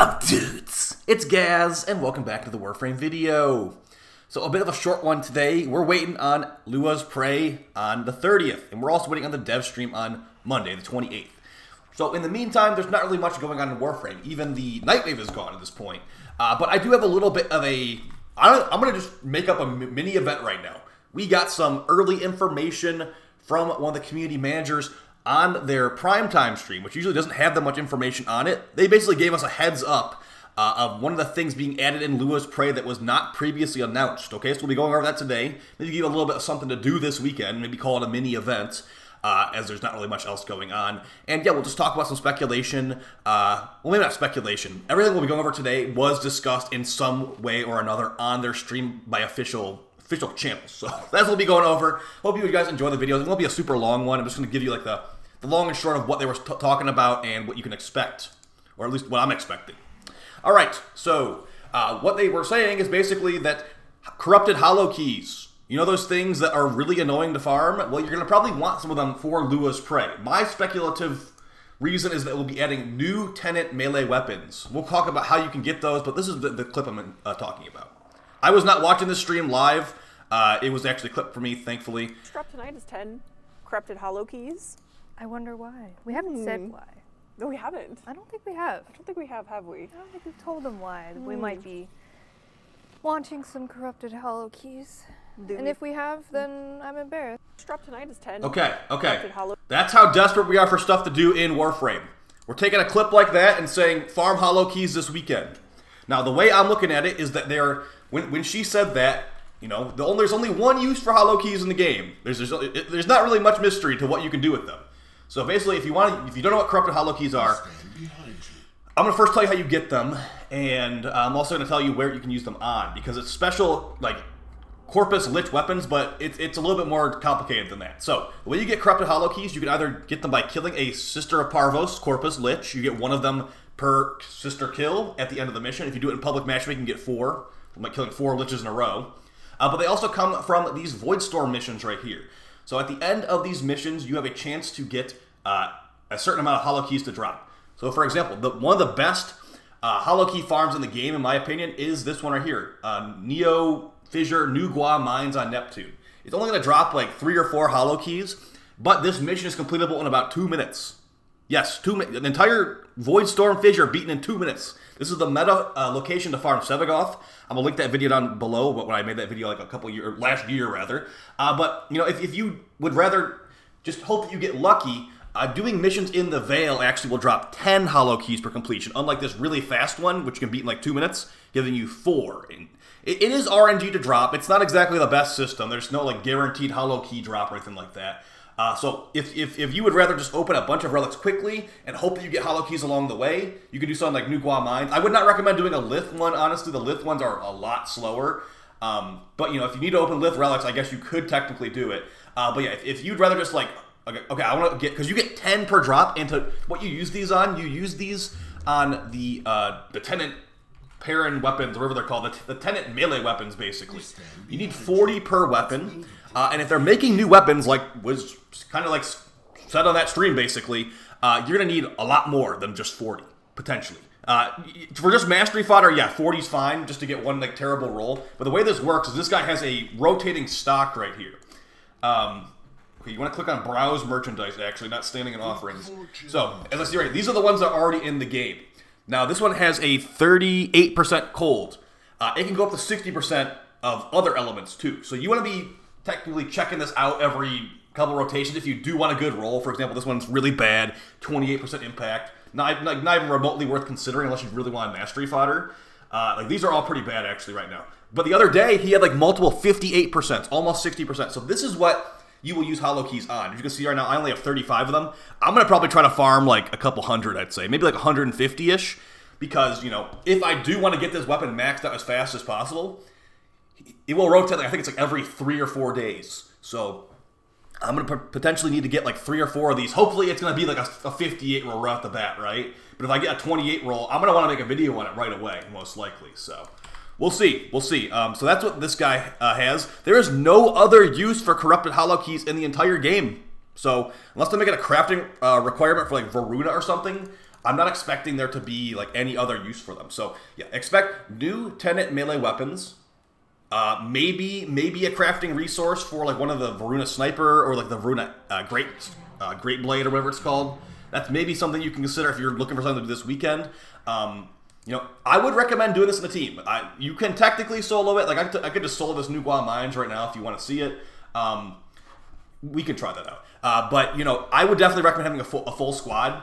up, dudes? It's Gaz, and welcome back to the Warframe video. So a bit of a short one today. We're waiting on Lua's Prey on the 30th, and we're also waiting on the dev stream on Monday, the 28th. So in the meantime, there's not really much going on in Warframe. Even the Nightwave is gone at this point. But I do have a little bit of a... I'm going to just make up a mini event right now. We got some early information from one of the community managers on their primetime stream, which usually doesn't have that much information on it. They basically gave us a heads up of one of the things being added in Lua's Prey that was not previously announced. Okay, so we'll be going over that today. Maybe give a little bit of something to do this weekend. Maybe call it a mini event, as there's not really much else going on. And yeah, we'll just talk about some speculation. Well, maybe not speculation. Everything we'll be going over today was discussed in some way or another on their stream by official channels. So that's what we'll be going over. Hope you guys enjoy the videos. It won't be a super long one. I'm just going to give you like the long and short of what they were talking about and what you can expect, or at least what I'm expecting. All right, so what they were saying is basically that corrupted holokeys, you know those things that are really annoying to farm? Well, you're going to probably want some of them for Lua's Prey. My speculative reason is that we'll be adding new Tenet melee weapons. We'll talk about how you can get those, but this is the clip I'm talking about. I was not watching this stream live. It was actually clipped for me, thankfully. Drop tonight is 10 corrupted holokeys. I wonder why. We haven't said why. No, we haven't. I don't think we have. I don't think we have we? I don't think we've told them why. We might be wanting some corrupted holokeys. And if we have, then I'm embarrassed. Drop tonight is 10. Okay. That's how desperate we are for stuff to do in Warframe. We're taking a clip like that and saying, farm holokeys this weekend. Now, the way I'm looking at it is that when she said that, you know, there's only one use for holokeys in the game. There's not really much mystery to what you can do with them. So basically, if you don't know what corrupted holokeys are, I'm going to first tell you how you get them, and I'm also going to tell you where you can use them on, because it's special, like, Corpus Lich weapons, but it's a little bit more complicated than that. So, the way you get corrupted holokeys, you can either get them by killing a Sister of Parvos Corpus Lich. You get one of them per sister kill at the end of the mission. If you do it in public matchmaking, you get 4, like killing 4 Liches in a row. But they also come from these Voidstorm missions right here. So at the end of these missions, you have a chance to get a certain amount of holokeys to drop. So for example, one of the best holokey farms in the game, in my opinion, is this one right here. Neo Fissure New Gua Mines on Neptune. It's only going to drop like 3 or 4 holokeys, but this mission is completable in about 2 minutes. Yes, 2 minutes. An entire Voidstorm Fissure beaten in 2 minutes. This is the meta location to farm Sevagoth. I'm going to link that video down below when I made that video like last year rather. But, you know, if you would rather just hope that you get lucky, doing missions in the Vale actually will drop 10 holokeys per completion, unlike this really fast one, which you can beat in like 2 minutes, giving you 4. And it is RNG to drop. It's not exactly the best system. There's no like guaranteed holokey drop or anything like that. So if you would rather just open a bunch of relics quickly and hope that you get holokeys along the way, you can do something like New Gua Mines. I would not recommend doing a Lith one, honestly. The Lith ones are a lot slower. But, you know, if you need to open Lith relics, I guess you could technically do it. But yeah, if you'd rather just like, okay, I want to get, because you get 10 per drop, and to what you use these on, the Tenet Perrin weapons, whatever they're called, the Tenet melee weapons, basically. You need 40 per weapon. And if they're making new weapons, like was kind of like said on that stream, basically, you're going to need a lot more than just 40, potentially. For just mastery fodder, yeah, 40's fine, just to get one like terrible roll. But the way this works is this guy has a rotating stock right here. Okay, you want to click on Browse Merchandise, actually, not Standing and Offerings. So, as I see right, these are the ones that are already in the game. Now, this one has a 38% cold. It can go up to 60% of other elements, too. So you want to be technically checking this out every couple rotations if you do want a good roll. For example, this one's really bad, 28% impact. Not even remotely worth considering unless you really want mastery fodder. Like these are all pretty bad actually right now. But the other day he had like multiple 58%, almost 60%. So this is what you will use holokeys on. As you can see right now, I only have 35 of them. I'm gonna probably try to farm like a couple hundred, I'd say, maybe like 150-ish, because you know if I do want to get this weapon maxed out as fast as possible, it will rotate. Like, I think it's like every 3 or 4 days. So I'm going to potentially need to get like 3 or 4 of these. Hopefully it's going to be like a 58 roll right off the bat, right? But if I get a 28 roll, I'm going to want to make a video on it right away, most likely. So we'll see. So that's what this guy has. There is no other use for corrupted holokeys in the entire game. So unless they make it a crafting requirement for like Varuna or something, I'm not expecting there to be like any other use for them. So yeah, expect new Tenet melee weapons. Maybe a crafting resource for like one of the Varuna Sniper or like the Varuna Great Blade or whatever it's called. That's maybe something you can consider if you're looking for something to do this weekend. I would recommend doing this in a team. You can technically solo it. Like I could just solo this New Guam Mines right now if you want to see it. We can try that out. But I would definitely recommend having a full squad.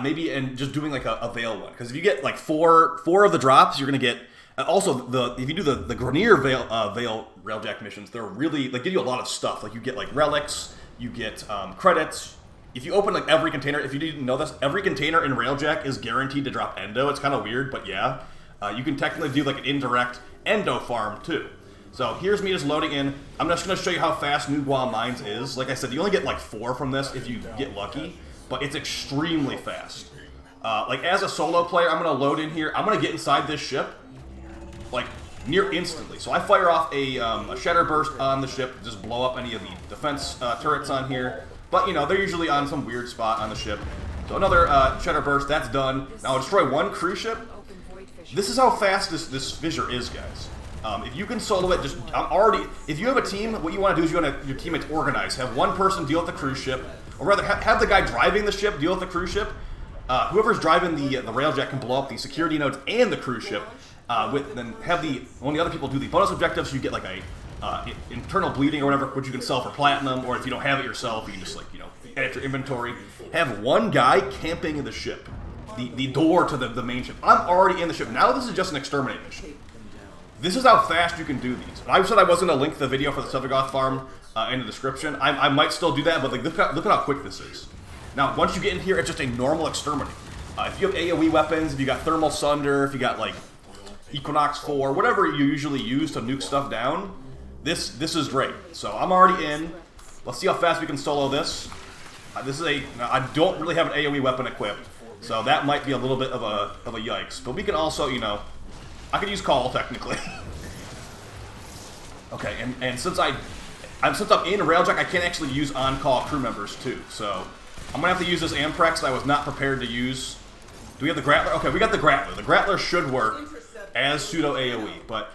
Maybe and just doing like a Veil one, because if you get like four of the drops, you're gonna get. Also, if you do the Grenier Veil Railjack missions, they're really they give you a lot of stuff. Like you get like relics, you get credits. If you open like every container, if you didn't know this, every container in Railjack is guaranteed to drop Endo. It's kind of weird, but yeah, you can technically do like an indirect Endo farm too. So here's me just loading in. I'm just gonna show you how fast New Guam Mines is. Like I said, you only get like 4 from this if you get lucky, but it's extremely fast. Like as a solo player, I'm gonna load in here. I'm gonna get inside this ship. Like near instantly. So I fire off a shatter burst on the ship, just blow up any of the defense turrets on here. But they're usually on some weird spot on the ship. So another shatter burst, that's done. Now I'll destroy one cruise ship. This is how fast this fissure is, guys. If you can solo it, if you have a team, what you want to do is you want your teammates organize. Have one person deal with the cruise ship, or rather have the guy driving the ship deal with the cruise ship. Whoever's driving the railjack can blow up the security nodes and the cruise ship. Then have one of the other people do the bonus objectives, so you get like a internal bleeding or whatever, which you can sell for platinum, or if you don't have it yourself, you can just add it to your inventory. Have one guy camping in the ship, the door to the main ship. I'm already in the ship. Now this is just an exterminate mission. This is how fast you can do these. I said I was going to link the video for the Sevagoth farm in the description. I might still do that, but look at how quick this is. Now, once you get in here, it's just a normal exterminate. If you have AoE weapons, if you got Thermal Sunder, if you got like Equinox 4, whatever you usually use to nuke stuff down, this is great. So I'm already in. Let's see how fast we can solo this. I don't really have an AoE weapon equipped, so that might be a little bit of a yikes. But we can also, I could use Call technically. Okay, and since I'm in Railjack, I can't actually use on-call crew members too. So I'm gonna have to use this Amprex that I was not prepared to use. Do we have the Grappler? Okay, we got the Grappler. The Grappler should work as pseudo AoE, but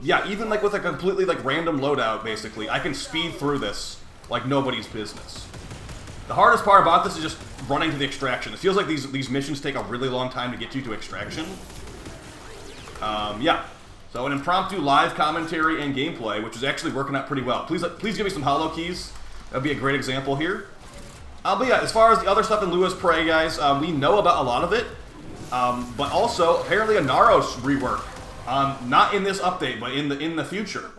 yeah, even like with a completely like random loadout, basically, I can speed through this like nobody's business. The hardest part about this is just running to the extraction. It feels like these missions take a really long time to get you to extraction. Yeah, so an impromptu live commentary and gameplay, which is actually working out pretty well. Please give me some holokeys. That'd be a great example here. But yeah, as far as the other stuff in Lua's Prey, guys, we know about a lot of it. But also, apparently a Naros rework. Not in this update, but in the future.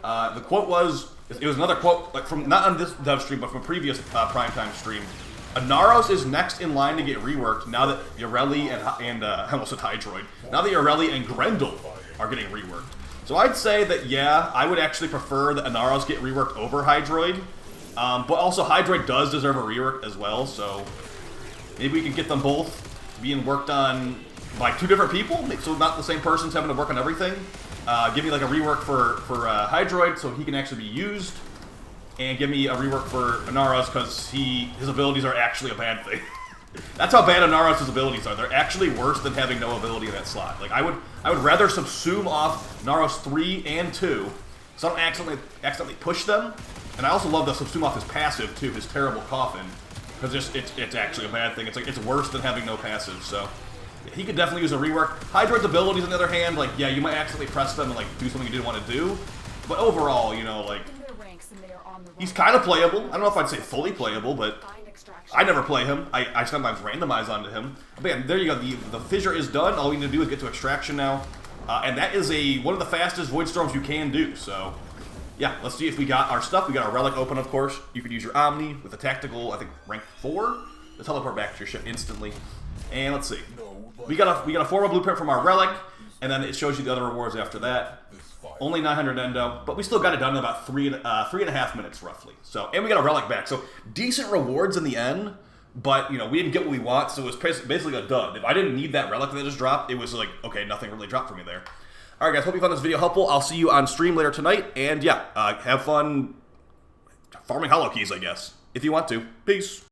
The quote was, it was another quote, like from, not on this dev stream, but from a previous primetime stream. Naros is next in line to get reworked now that Yareli and I almost said Hydroid. Now that Yareli and Grendel are getting reworked. So I'd say that, yeah, I would actually prefer that Naros get reworked over Hydroid. But also Hydroid does deserve a rework as well, so maybe we can get them both being worked on by 2 different people, so not the same person's having to work on everything. Give me like a rework for Hydroid so he can actually be used, and give me a rework for Anaros because his abilities are actually a bad thing. That's how bad Anaros' abilities are. They're actually worse than having no ability in that slot. Like I would rather subsume off Naros 3 and 2, so I don't accidentally push them. And I also love the subsume off his passive too, his terrible coffin, because it's actually a bad thing. It's worse than having no passive. So yeah, he could definitely use a rework. Hydroid's abilities, on the other hand, like yeah, you might accidentally press them and like do something you didn't want to do, but overall, like he's kind of playable. I don't know if I'd say fully playable, but I never play him. I sometimes randomize onto him. But yeah, there you go. The fissure is done. All we need to do is get to extraction now, and that is one of the fastest void storms you can do. So yeah, let's see if we got our stuff. We got our relic open, of course. You could use your Omni with a tactical, I think, rank 4 to teleport back to your ship instantly. And let's see. We got a formal blueprint from our relic, and then it shows you the other rewards after that. Only 900 endo, but we still got it done in about 3.5 minutes, roughly. So, and we got a relic back. So, decent rewards in the end, but, we didn't get what we want, so it was basically a dud. If I didn't need that relic that just dropped, it was like, okay, nothing really dropped for me there. Alright guys, hope you found this video helpful. I'll see you on stream later tonight, and yeah, have fun farming holokeys, I guess, if you want to. Peace.